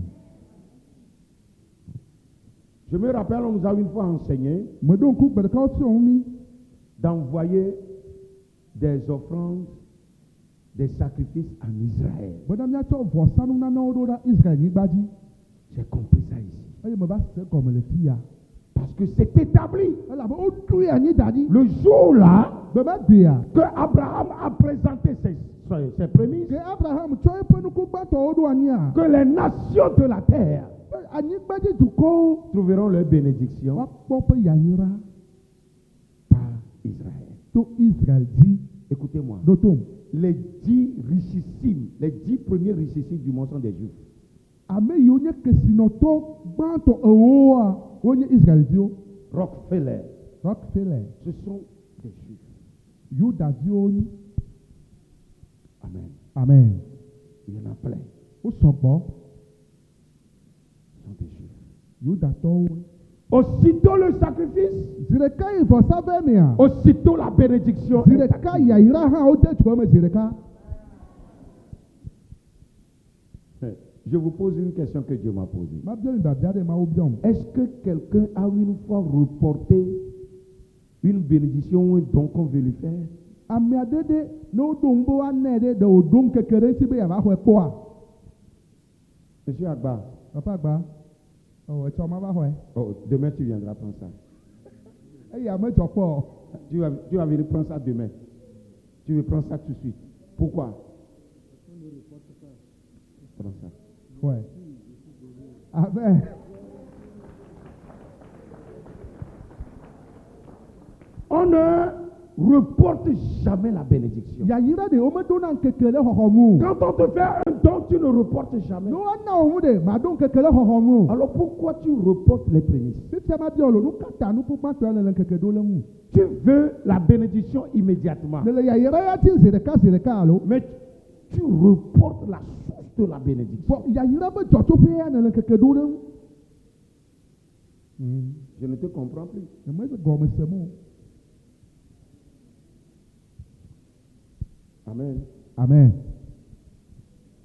Je me rappelle, on nous a une fois enseigné Mmeɖo ŋku gbe ɖeka wofiɔ ŋu mi. d'envoyer des offrandes, des sacrifices en Israël. Bena miatsɔ vɔsanu nanewo ɖo ɖa Israel nyigba dzi. J'ai compris ça ici. Eye me va se gɔme le fi ya. Parce que c'est établi. Elabe wotui anyi da ɖi. Le jour là Gbemegbea. que Abraham a présenté ses prémices, Ke Abraham tsɔ eƒe nukugbãtɔwo ɖo anyia. que les nations de la terre Anyigbadzi dukɔwo trouveront leur bénédiction woakpɔ ƒe yayira par Israël. to Israel dzi. Écoutez-moi. Ɖo tom. Les 10 richissimes, les 10 premiers richissimes du monde sont des Juifs. Ame yiwo nye kesinɔtɔ gbãtɔ ewoa wonye Israelviwo. Rockefeller, Rockefeller. ce sont des Juifs. Yudaviwo nyi. Amen. Amen. Il y en a plein. Wo sɔgbɔ. Ce sont des Juifs. Yudatɔwo. Aussitôt le sacrifice, Zi ɖeka yi vɔsa ve mea. aussitôt la bénédiction. Zi est ɖeka active. yayira hã wode tso me zi ɖeka. Je vous pose une question que Dieu m'a posée. Ma biɔ mi babia ɖe ma wo biɔm. Est-ce que quelqu'un a une fois reporté une bénédiction ou un don qu'on veut lui faire? Ame aɖe ɖe ne woɖo ŋu be woanɛ ɖe ɖe wòɖo ŋkeke ɖe ŋuti be yeava xɔe kpɔa. Monsieur Agba, Papa agba. Etsɔ ma va xɔe. oh, demain tu viendras prendre ça. Eye ame dzɔ kpɔ o. Tu vas venir prendre ça demain. Tu veux prendre ça tout de suite. Pourquoi? Prends ça. Ouais. Amen. On ne reporte jamais la bénédiction. Yayira de womeɖona ŋkeke ɖe xɔxɔnu. Quand on te fait un don, tu ne reportes jamais. Ne woana wo ŋu ɖe maɖo ŋkeke ɖe xɔxɔnu. Alors pourquoi tu reportes les prémices? Fifia ma biɔ lo nu kata nukugbãtɔe le ŋkeke ɖo le ŋu. Tu veux la bénédiction immédiatement. Ne le yayira ya ti zi ɖeka alo. Mais tu reportes la source de la bénédiction. Bɔn yayira be dzɔtsoƒe ya ne le ŋkeke ɖo ɖe ŋu. Je ne te comprends plus. Nyeme be gɔme se mo. Amen. Amen.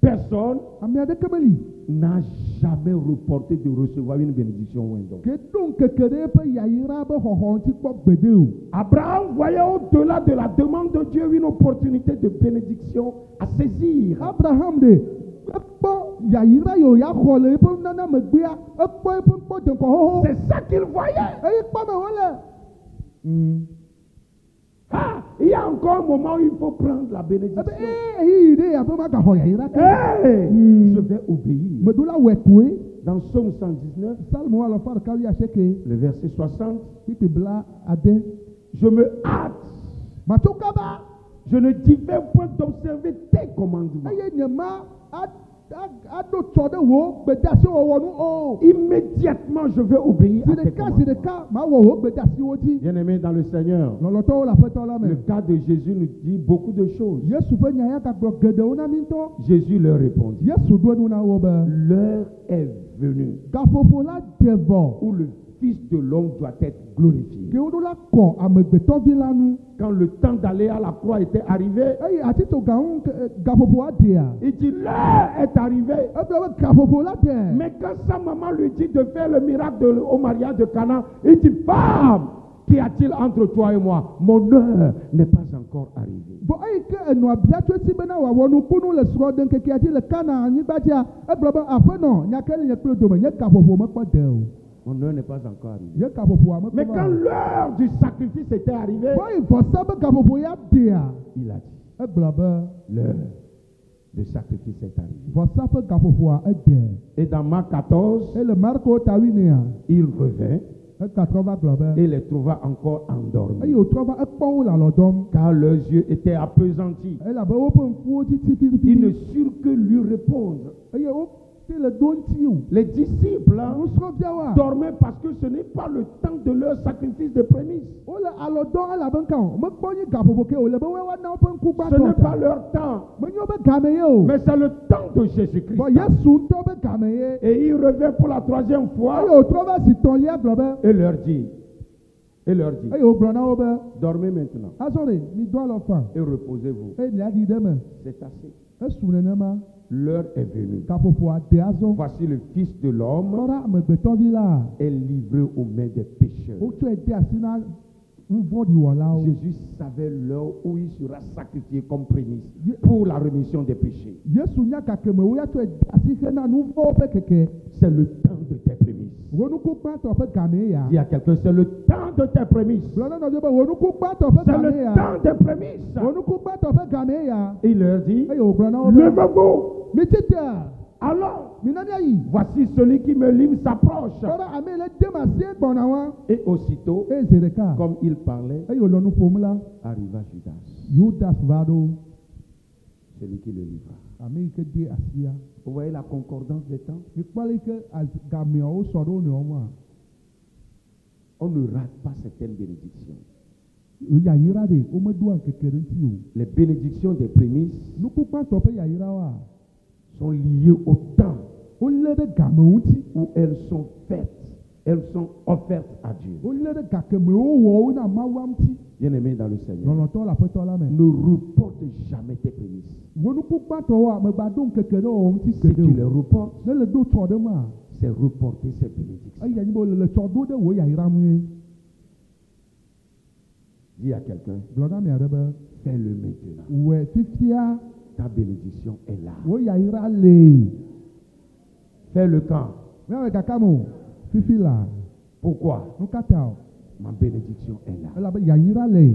Personne Ame aɖeke meli. n'a jamais reporté de recevoir une bénédiction ou un don. Ke ɖo ŋkeke ɖe eƒe yayira be xɔxɔ ŋuti kpɔ gbede o. Abraham voyait au-delà de la demande de Dieu une opportunité de bénédiction à saisir. Abraham de ekpɔ yayira yiwo ya xɔ le eƒe nana megbea ekpɔ eƒe kpɔ denkɔ xoxo. C'est ça qu'il voyait. Eye kpɔ me wole. Ah, il y a encore un moment où il faut prendre la Ebe bénédiction. eyi ɖe abe magaxɔ yayira ke. Hey, je vais obéir. Meɖola wɔ koe. Dans Psaume 119, Salmo alɔfa ɖeka wi asieke. le verset 60, Kpikpi bla ade. je me hâte, Matso kaba. je ne diffère point d'observer tes commandements. Eye nye ma aɖo tsɔ ɖe wo gbedeasi wɔwɔ nu o. Immédiatement, je vais obéir Zi à tes ɖeka commandements. ma wɔ wo gbedeasiwo dzi. Bien-aimés dans le Seigneur, Lɔlɔtɔwo le aƒetɔ la le me. cas de Jésus nous dit beaucoup de choses. Yesu ƒe nya ya gagblɔ geɖewo na mi ŋutɔ. Jésus leur répondit, Yesu ɖo enu na wo be l'heure est venue gaƒoƒo la de vɔ. où le Fils de l'homme doit être glorifié. ke woɖo la kɔ amegbetɔvi la nu. Quand le temps d'aller à la croix était arrivé, eye atito gaŋu gaƒoƒo aɖea. il dit l'heure est arrivée. egblɔ be gaƒoƒo la ɖe. Mais quand sa maman lui dit de faire le miracle au mariage de Cana, il dit femme, qu'y a-t-il entre toi et moi? Mon heure n'est pas encore arrivée. Bɔn eyi ke enɔa bia tso esi bena wòawɔ nukunu le srɔ̃ɖeŋkekea dzi le Kana anyigba dzia, egblɔ be aƒenɔ nyake le nye kple dome nye gaƒoƒo mekpɔ de o. Mon heure n'est pas encore arrivée. Ye gaƒoƒoa mekpɔ Mais va quand o. l'heure du sacrifice était arrivée, Bɔn eyi vɔsa be gaƒoƒo ya ɖea. il a dit, Egblɔ be l'heure du sacrifice est arrivée. vɔsa ƒe gaƒoƒoa eɖe. Et dans Marc 14, Ele Marko tawinea. il revint Egatrɔ va gblɔ be. et les trouva encore endormis, Eye wòtrɔ va ekpɔ wo le alɔdɔm. car leurs yeux étaient appesantis. Elabe woƒe ŋkuwo titi Ils ne piripi. surent que lui répondre. Eye wote le ɖo ŋuti o. Les disciples Nusrɔ̃viawoa. dormaient parce que ce n'est pas le temps de leur sacrifice de prémices. Wole alɔdɔm elabe o. Mekpɔ nyi gaƒoƒo ke o le be woana woƒe ŋku Ce n'est gbãtɔ pas ta. leur temps, Menyo be game ye o. mais c'est le temps de Jésus-Christ. Bɔn Yesu ŋutɔ be game ye. Et il revient pour la troisième fois Eye wòtrɔ va zi tɔ̃lia gblɔ be. et leur dit, Eye wògblɔ na wo be. dormez maintenant Azɔli midɔ alɔ fa. et reposez-vous. Eye miaɖi ɖe me. C'est assez. Esu nenema. L'heure est venue. Gaƒoƒoa ɖe azɔ. Voici le Fils de l'homme Kpɔ ɖa amegbetɔvi la. est livré aux mains des pécheurs. Wotsɔe de asi na nuvɔɖiwɔlawo. Jésus savait l'heure où il sera sacrifié comme prémisse pour la rémission des péchés. Yesu nya gakeme wo ya tsɔe de asi xe na nuvɔwo ƒe keke. C'est le temps de tes prémices. Wo nuku gbãtɔ ƒe game ya. Dis à quelqu'un, c'est le temps de tes prémices. Gblɔ na nɔvio be wo nuku gbãtɔ ƒe C'est game le ya. temps des prémices. Wo nuku gbãtɔ ƒe game ya. Il leur dit, Eye wògblɔ na wo be. levez-vous, Mitsite. allons. Minani ayi. Voici celui qui me livre s'approche. Kpɔ ɖa ame yi le dem asie gbɔna wa. Et aussitôt, Eye zi ɖeka. comme il parlait, Eye wòle nu ƒom la. arriva Judas, Yudas va ɖo. celui qui le livra. Ame yi ke de asia. Vous voyez la concordance des temps? Mikpɔ le yi ke gameawo sɔ ɖe wo nɔewo ŋua. On ne rate pas certaines bénédictions. Yayira de womeɖoa ŋkeke ɖe ŋuti o. Les bénédictions des prémices Nuku gbãtɔ ƒe yayirawoa. sont liées au temps Wolé ɖe game ŋuti. où elles sont faites, elles sont offertes à Dieu. Wolé ɖe gakemewo wɔwo na Mawua ŋuti. Bien-aimés dans le Seigneur, Lɔlɔtɔ le aƒetɔ la me. ne reporte jamais tes prémices. Wo nuku gbãtɔwoa megba ɖo ŋkeke ɖe wɔwɔ ŋuti Si tu les gbeɖe o. reportes, Ne le ɖo tsɔ ɖe ma. c'est reporter ces bénédictions. Eya nyi be wole le tsɔ ɖo ɖe wo yayira ŋue. Dis à quelqu'un, Gblɔ na mia ɖe be. fais-le maintenant. Wɔe fifia. Ta bénédiction est là. Wo yayira le. Fais-le quand? Miawɔ kaka me o. Fifi la. Pourquoi? Nu katã o. Ma bénédiction est là. Elabe yayira le.